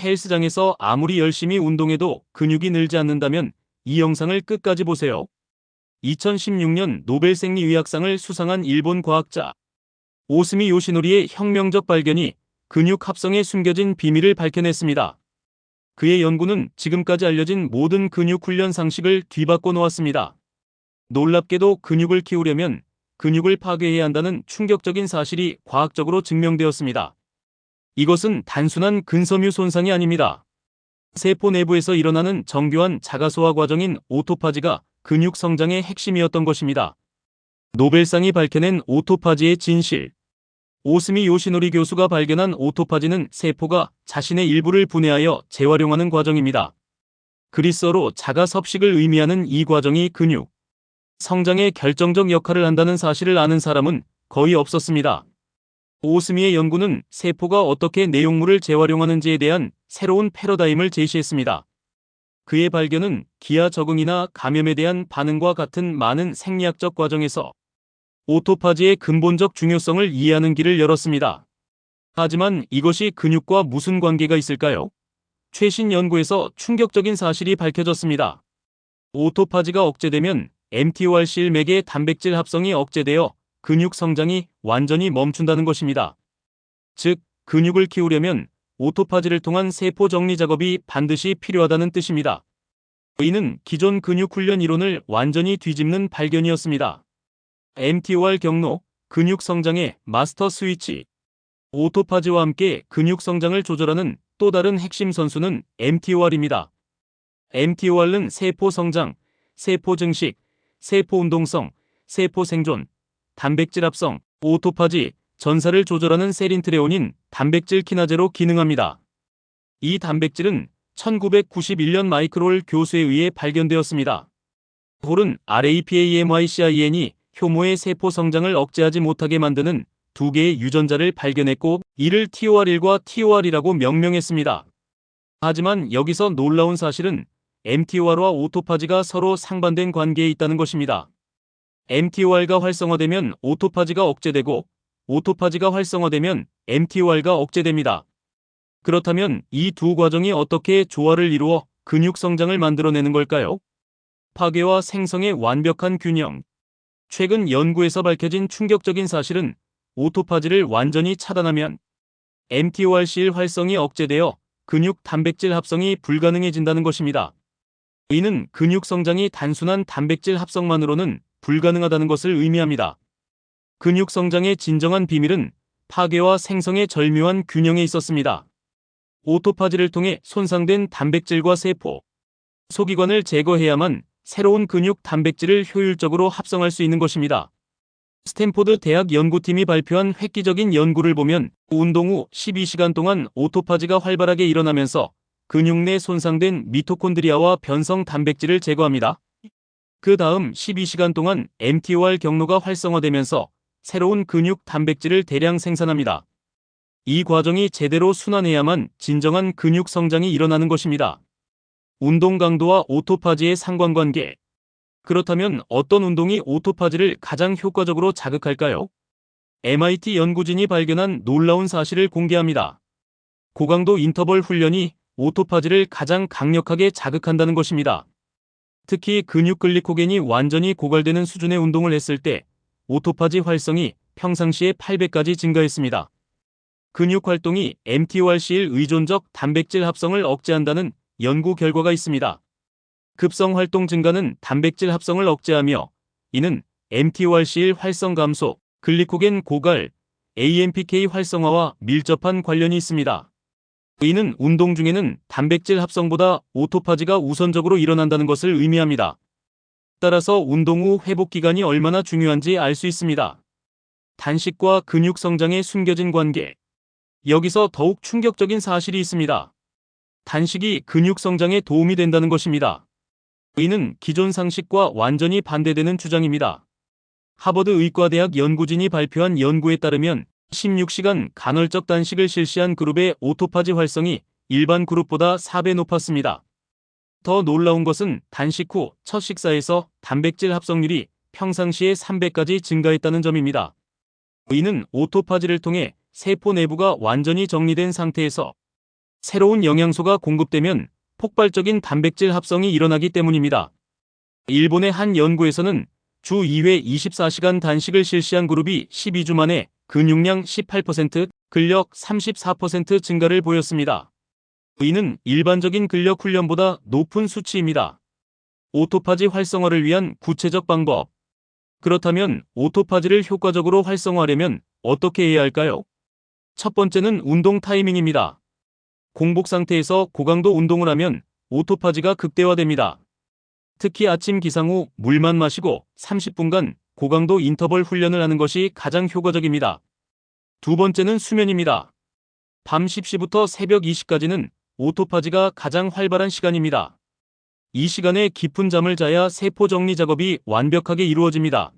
헬스장에서 아무리 열심히 운동해도 근육이 늘지 않는다면 이 영상을 끝까지 보세요. 2016년 노벨 생리의학상을 수상한 일본 과학자 오스미 요시노리의 혁명적 발견이 근육 합성에 숨겨진 비밀을 밝혀냈습니다. 그의 연구는 지금까지 알려진 모든 근육 훈련 상식을 뒤바꿔 놓았습니다. 놀랍게도 근육을 키우려면 근육을 파괴해야 한다는 충격적인 사실이 과학적으로 증명되었습니다. 이것은 단순한 근섬유 손상이 아닙니다. 세포 내부에서 일어나는 정교한 자가소화 과정인 오토파지가 근육 성장의 핵심이었던 것입니다. 노벨상이 밝혀낸 오토파지의 진실. 오스미 요시노리 교수가 발견한 오토파지는 세포가 자신의 일부를 분해하여 재활용하는 과정입니다. 그리스어로 자가 섭식을 의미하는 이 과정이 근육 성장에 결정적 역할을 한다는 사실을 아는 사람은 거의 없었습니다. 오스미의 연구는 세포가 어떻게 내용물을 재활용하는지에 대한 새로운 패러다임을 제시했습니다. 그의 발견은 기아 적응이나 감염에 대한 반응과 같은 많은 생리학적 과정에서 오토파지의 근본적 중요성을 이해하는 길을 열었습니다. 하지만 이것이 근육과 무슨 관계가 있을까요? 최신 연구에서 충격적인 사실이 밝혀졌습니다. 오토파지가 억제되면 mTORC1맥의 단백질 합성이 억제되어 근육 성장이 완전히 멈춘다는 것입니다. 즉, 근육을 키우려면 오토파지를 통한 세포 정리 작업이 반드시 필요하다는 뜻입니다. 이는 기존 근육 훈련 이론을 완전히 뒤집는 발견이었습니다. mTOR 경로, 근육 성장의 마스터 스위치. 오토파지와 함께 근육 성장을 조절하는 또 다른 핵심 선수는 mTOR입니다. mTOR은 세포 성장, 세포 증식, 세포 운동성, 세포 생존, 단백질 합성, 오토파지, 전사를 조절하는 세린트레오닌, 단백질 키나제로 기능합니다. 이 단백질은 1991년 마이클 교수에 의해 발견되었습니다. 홀은 RAPAMYCIN이 효모의 세포 성장을 억제하지 못하게 만드는 두 개의 유전자를 발견했고 이를 TOR1과 TOR이라고 명명했습니다. 하지만 여기서 놀라운 사실은 mTOR과 오토파지가 서로 상반된 관계에 있다는 것입니다. mTOR가 활성화되면 오토파지가 억제되고 오토파지가 활성화되면 mTOR가 억제됩니다. 그렇다면 이 두 과정이 어떻게 조화를 이루어 근육 성장을 만들어내는 걸까요? 파괴와 생성의 완벽한 균형. 최근 연구에서 밝혀진 충격적인 사실은 오토파지를 완전히 차단하면 mTORC1 활성이 억제되어 근육 단백질 합성이 불가능해진다는 것입니다. 이는 근육 성장이 단순한 단백질 합성만으로는 불가능하다는 것을 의미합니다. 근육 성장의 진정한 비밀은 파괴와 생성의 절묘한 균형에 있었습니다. 오토파지를 통해 손상된 단백질과 세포, 소기관을 제거해야만 새로운 근육 단백질을 효율적으로 합성할 수 있는 것입니다. 스탠포드 대학 연구팀이 발표한 획기적인 연구를 보면 운동 후 12시간 동안 오토파지가 활발하게 일어나면서 근육 내 손상된 미토콘드리아와 변성 단백질을 제거합니다. 그 다음 12시간 동안 mTOR 경로가 활성화되면서 새로운 근육 단백질을 대량 생산합니다. 이 과정이 제대로 순환해야만 진정한 근육 성장이 일어나는 것입니다. 운동 강도와 오토파지의 상관관계. 그렇다면 어떤 운동이 오토파지를 가장 효과적으로 자극할까요? MIT 연구진이 발견한 놀라운 사실을 공개합니다. 고강도 인터벌 훈련이 오토파지를 가장 강력하게 자극한다는 것입니다. 특히 근육 글리코겐이 완전히 고갈되는 수준의 운동을 했을 때 오토파지 활성이 평상시에 8배까지 증가했습니다. 근육 활동이 mTORC1 의존적 단백질 합성을 억제한다는 연구 결과가 있습니다. 급성 활동 증가는 단백질 합성을 억제하며 이는 mTORC1 활성 감소, 글리코겐 고갈, AMPK 활성화와 밀접한 관련이 있습니다. 이는 운동 중에는 단백질 합성보다 오토파지가 우선적으로 일어난다는 것을 의미합니다. 따라서 운동 후 회복 기간이 얼마나 중요한지 알 수 있습니다. 단식과 근육 성장의 숨겨진 관계. 여기서 더욱 충격적인 사실이 있습니다. 단식이 근육 성장에 도움이 된다는 것입니다. 이는 기존 상식과 완전히 반대되는 주장입니다. 하버드 의과대학 연구진이 발표한 연구에 따르면 16시간 간헐적 단식을 실시한 그룹의 오토파지 활성이 일반 그룹보다 4배 높았습니다. 더 놀라운 것은 단식 후 첫 식사에서 단백질 합성률이 평상시의 3배까지 증가했다는 점입니다. 이는 오토파지를 통해 세포 내부가 완전히 정리된 상태에서 새로운 영양소가 공급되면 폭발적인 단백질 합성이 일어나기 때문입니다. 일본의 한 연구에서는 주 2회 24시간 단식을 실시한 그룹이 12주 만에 근육량 18%, 근력 34% 증가를 보였습니다. 이는 일반적인 근력 훈련보다 높은 수치입니다. 오토파지 활성화를 위한 구체적 방법. 그렇다면 오토파지를 효과적으로 활성화하려면 어떻게 해야 할까요? 첫 번째는 운동 타이밍입니다. 공복 상태에서 고강도 운동을 하면 오토파지가 극대화됩니다. 특히 아침 기상 후 물만 마시고 30분간 고강도 인터벌 훈련을 하는 것이 가장 효과적입니다. 두 번째는 수면입니다. 밤 10시부터 새벽 2시까지는 오토파지가 가장 활발한 시간입니다. 이 시간에 깊은 잠을 자야 세포 정리 작업이 완벽하게 이루어집니다.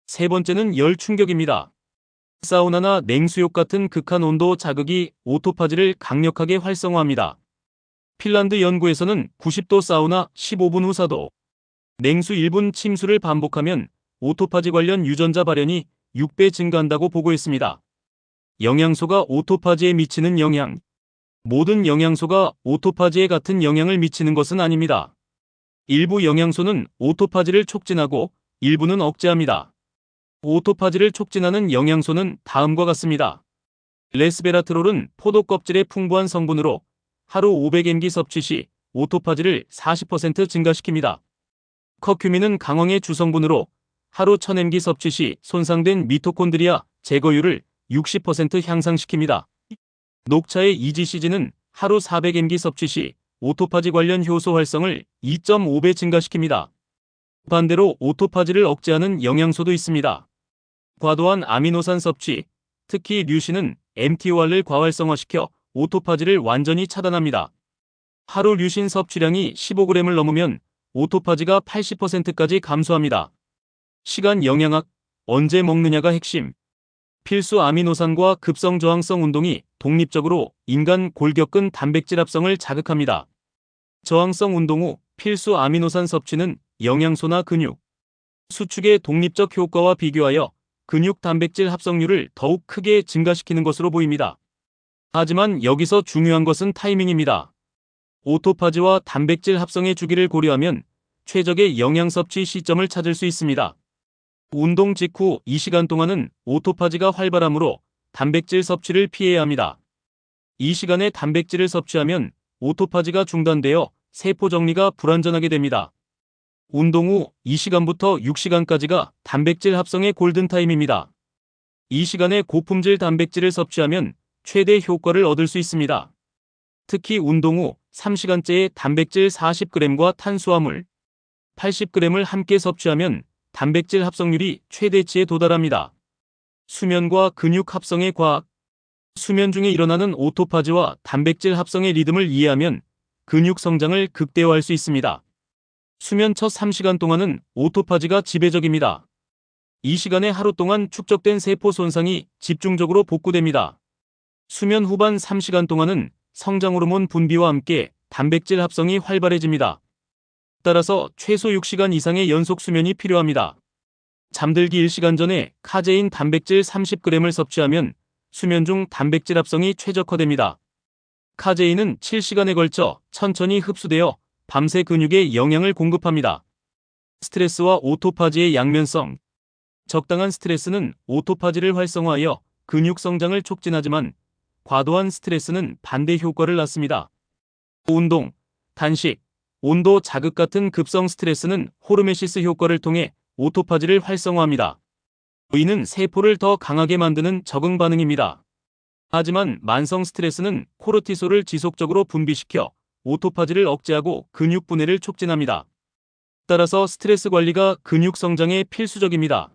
세 번째는 열 충격입니다. 사우나나 냉수욕 같은 극한 온도 자극이 오토파지를 강력하게 활성화합니다. 핀란드 연구에서는 90도 사우나 15분 후 4도, 냉수 1분 침수를 반복하면 오토파지 관련 유전자 발현이 6배 증가한다고 보고했습니다. 영양소가 오토파지에 미치는 영향. 모든 영양소가 오토파지에 같은 영향을 미치는 것은 아닙니다. 일부 영양소는 오토파지를 촉진하고 일부는 억제합니다. 오토파지를 촉진하는 영양소는 다음과 같습니다. 레스베라트롤은 포도 껍질의 풍부한 성분으로 하루 500mg 섭취 시 오토파지를 40% 증가시킵니다. 커큐민은 강황의 주성분으로 하루 1000mg 섭취 시 손상된 미토콘드리아 제거율을 60% 향상시킵니다. 녹차의 EGCG는 하루 400mg 섭취 시 오토파지 관련 효소 활성을 2.5배 증가시킵니다. 반대로 오토파지를 억제하는 영양소도 있습니다. 과도한 아미노산 섭취, 특히 류신은 mTOR을 과활성화시켜 오토파지를 완전히 차단합니다. 하루 류신 섭취량이 15g을 넘으면 오토파지가 80%까지 감소합니다. 시간 영양학, 언제 먹느냐가 핵심. 필수 아미노산과 급성 저항성 운동이 독립적으로 인간 골격근 단백질 합성을 자극합니다. 저항성 운동 후 필수 아미노산 섭취는 영양소나 근육 수축의 독립적 효과와 비교하여 근육 단백질 합성률을 더욱 크게 증가시키는 것으로 보입니다. 하지만 여기서 중요한 것은 타이밍입니다. 오토파지와 단백질 합성의 주기를 고려하면 최적의 영양 섭취 시점을 찾을 수 있습니다. 운동 직후 2시간 동안은 오토파지가 활발하므로 단백질 섭취를 피해야 합니다. 이 시간에 단백질을 섭취하면 오토파지가 중단되어 세포 정리가 불완전하게 됩니다. 운동 후 2시간부터 6시간까지가 단백질 합성의 골든타임입니다. 이 시간에 고품질 단백질을 섭취하면 최대 효과를 얻을 수 있습니다. 특히 운동 후 3시간째에 단백질 40g과 탄수화물 80g을 함께 섭취하면 단백질 합성률이 최대치에 도달합니다. 수면과 근육 합성의 과학. 수면 중에 일어나는 오토파지와 단백질 합성의 리듬을 이해하면 근육 성장을 극대화할 수 있습니다. 수면 첫 3시간 동안은 오토파지가 지배적입니다. 이 시간에 하루 동안 축적된 세포 손상이 집중적으로 복구됩니다. 수면 후반 3시간 동안은 성장 호르몬 분비와 함께 단백질 합성이 활발해집니다. 따라서 최소 6시간 이상의 연속 수면이 필요합니다. 잠들기 1시간 전에 카제인 단백질 30g을 섭취하면 수면 중 단백질 합성이 최적화됩니다. 카제인은 7시간에 걸쳐 천천히 흡수되어 밤새 근육에 영양을 공급합니다. 스트레스와 오토파지의 양면성. 적당한 스트레스는 오토파지를 활성화하여 근육 성장을 촉진하지만 과도한 스트레스는 반대 효과를 낳습니다. 운동, 단식, 온도 자극 같은 급성 스트레스는 호르메시스 효과를 통해 오토파지를 활성화합니다. 이는 세포를 더 강하게 만드는 적응 반응입니다. 하지만 만성 스트레스는 코르티솔을 지속적으로 분비시켜 오토파지를 억제하고 근육 분해를 촉진합니다. 따라서 스트레스 관리가 근육 성장에 필수적입니다.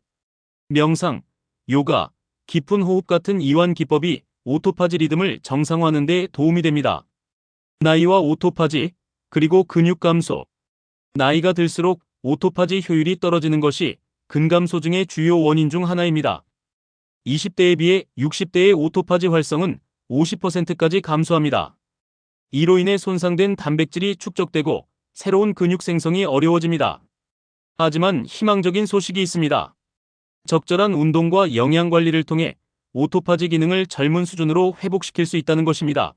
명상, 요가, 깊은 호흡 같은 이완 기법이 오토파지 리듬을 정상화하는 데 도움이 됩니다. 나이와 오토파지, 그리고 근육 감소. 나이가 들수록 오토파지 효율이 떨어지는 것이 근감소 중의 주요 원인 중 하나입니다. 20대에 비해 60대의 오토파지 활성은 50%까지 감소합니다. 이로 인해 손상된 단백질이 축적되고 새로운 근육 생성이 어려워집니다. 하지만 희망적인 소식이 있습니다. 적절한 운동과 영양 관리를 통해 오토파지 기능을 젊은 수준으로 회복시킬 수 있다는 것입니다.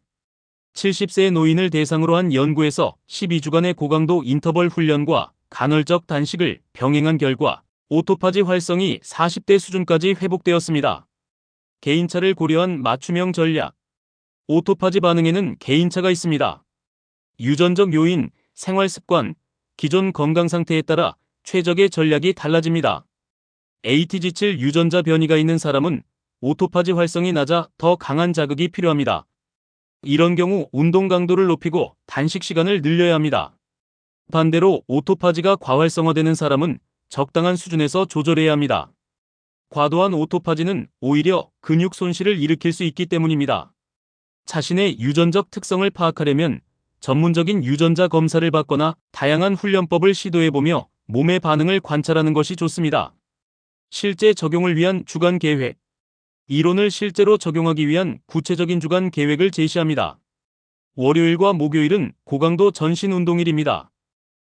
70세 노인을 대상으로 한 연구에서 12주간의 고강도 인터벌 훈련과 간헐적 단식을 병행한 결과 오토파지 활성이 40대 수준까지 회복되었습니다. 개인차를 고려한 맞춤형 전략. 오토파지 반응에는 개인차가 있습니다. 유전적 요인, 생활습관, 기존 건강 상태에 따라 최적의 전략이 달라집니다. ATG7 유전자 변이가 있는 사람은 오토파지 활성이 낮아 더 강한 자극이 필요합니다. 이런 경우 운동 강도를 높이고 단식 시간을 늘려야 합니다. 반대로 오토파지가 과활성화되는 사람은 적당한 수준에서 조절해야 합니다. 과도한 오토파지는 오히려 근육 손실을 일으킬 수 있기 때문입니다. 자신의 유전적 특성을 파악하려면 전문적인 유전자 검사를 받거나 다양한 훈련법을 시도해보며 몸의 반응을 관찰하는 것이 좋습니다. 실제 적용을 위한 주간 계획. 이론을 실제로 적용하기 위한 구체적인 주간 계획을 제시합니다. 월요일과 목요일은 고강도 전신 운동일입니다.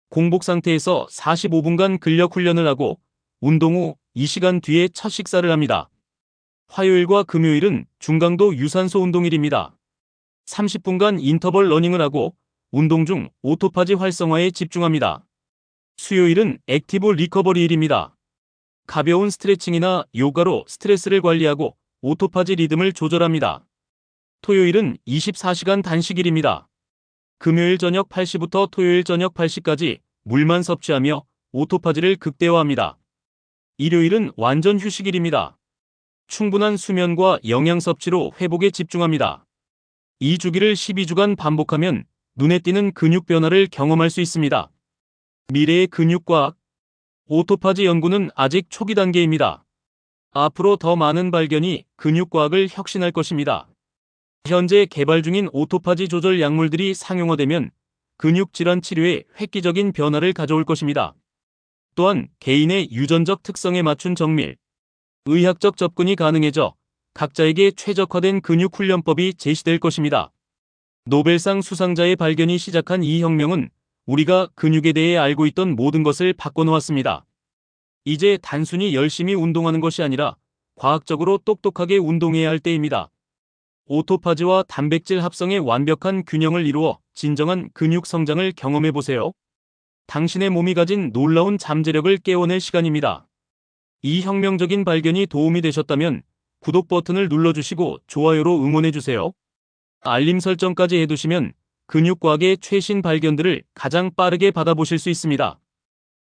공복 상태에서 45분간 근력 훈련을 하고 운동 후 2시간 뒤에 첫 식사를 합니다. 화요일과 금요일은 중강도 유산소 운동일입니다. 30분간 인터벌 러닝을 하고 운동 중 오토파지 활성화에 집중합니다. 수요일은 액티브 리커버리일입니다. 가벼운 스트레칭이나 요가로 스트레스를 관리하고 오토파지 리듬을 조절합니다. 토요일은 24시간 단식일입니다. 금요일 저녁 8시부터 토요일 저녁 8시까지 물만 섭취하며 오토파지를 극대화합니다. 일요일은 완전 휴식일입니다. 충분한 수면과 영양 섭취로 회복에 집중합니다. 이 주기를 12주간 반복하면 눈에 띄는 근육 변화를 경험할 수 있습니다. 미래의 근육과학. 오토파지 연구는 아직 초기 단계입니다. 앞으로 더 많은 발견이 근육과학을 혁신할 것입니다. 현재 개발 중인 오토파지 조절 약물들이 상용화되면 근육질환 치료에 획기적인 변화를 가져올 것입니다. 또한 개인의 유전적 특성에 맞춘 정밀, 의학적 접근이 가능해져 각자에게 최적화된 근육 훈련법이 제시될 것입니다. 노벨상 수상자의 발견이 시작한 이 혁명은 우리가 근육에 대해 알고 있던 모든 것을 바꿔놓았습니다. 이제 단순히 열심히 운동하는 것이 아니라 과학적으로 똑똑하게 운동해야 할 때입니다. 오토파지와 단백질 합성의 완벽한 균형을 이루어 진정한 근육 성장을 경험해보세요. 당신의 몸이 가진 놀라운 잠재력을 깨워낼 시간입니다. 이 혁명적인 발견이 도움이 되셨다면 구독 버튼을 눌러주시고 좋아요로 응원해주세요. 알림 설정까지 해두시면 근육과학의 최신 발견들을 가장 빠르게 받아보실 수 있습니다.